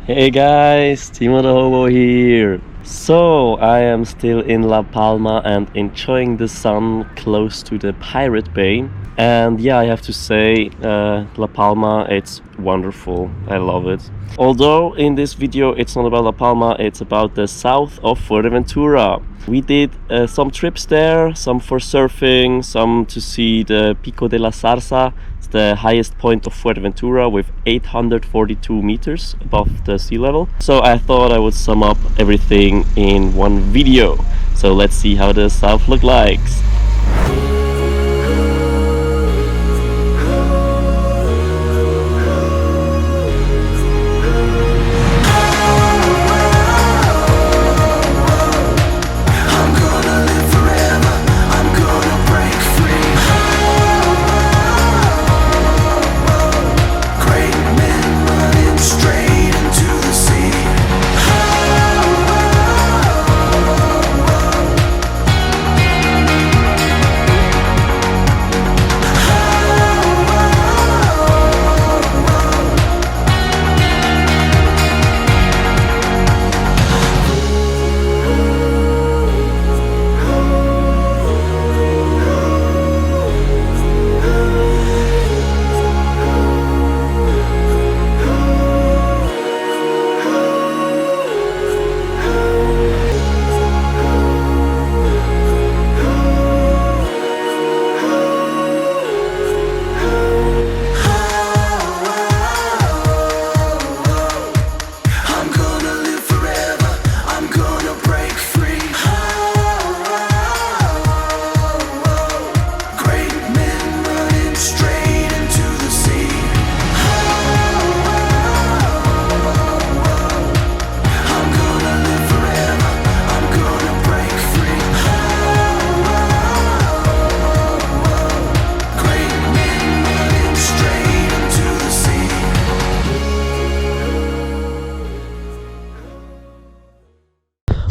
Hey guys, Timo the Hobo here. So I am still in La Palma and enjoying the sun close to the Pirate Bay. And yeah, I have to say, La Palma, it's wonderful. I love it. Although in this video it's not about La Palma, it's about the south of Fuerteventura. We did some trips there, some for surfing, some to see the Pico de la Zarza. It's the highest point of Fuerteventura with 842 meters above the sea level. So I thought I would sum up everything in one video. So let's see how the south looks like.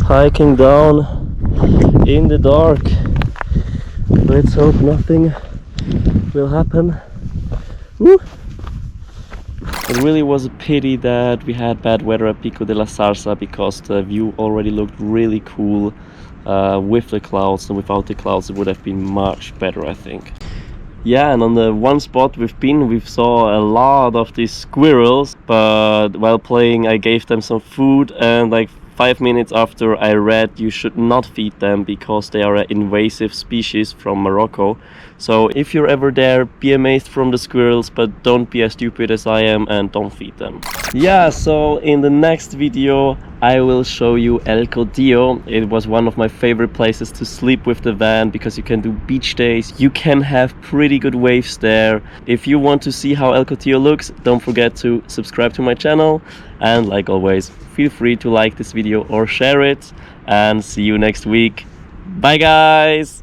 Hiking down in the dark. Let's hope nothing will happen. Woo! It really was a pity that we had bad weather at Pico de la Zarza, because the view already looked really cool with the clouds, and without the clouds it would have been much better, I think. Yeah, and on the one spot we saw a lot of these squirrels, but while playing I gave them some food, and like 5 minutes after I read you should not feed them because they are an invasive species from Morocco. So if you're ever there, be amazed from the squirrels, but don't be as stupid as I am and don't feed them. Yeah, so in the next video I will show you El Cotillo. It was one of my favorite places to sleep with the van because you can do beach days, you can have pretty good waves there. If you want to see how El Cotillo looks, don't forget to subscribe to my channel, and like always, feel free to like this video or share it, and see you next week. Bye guys!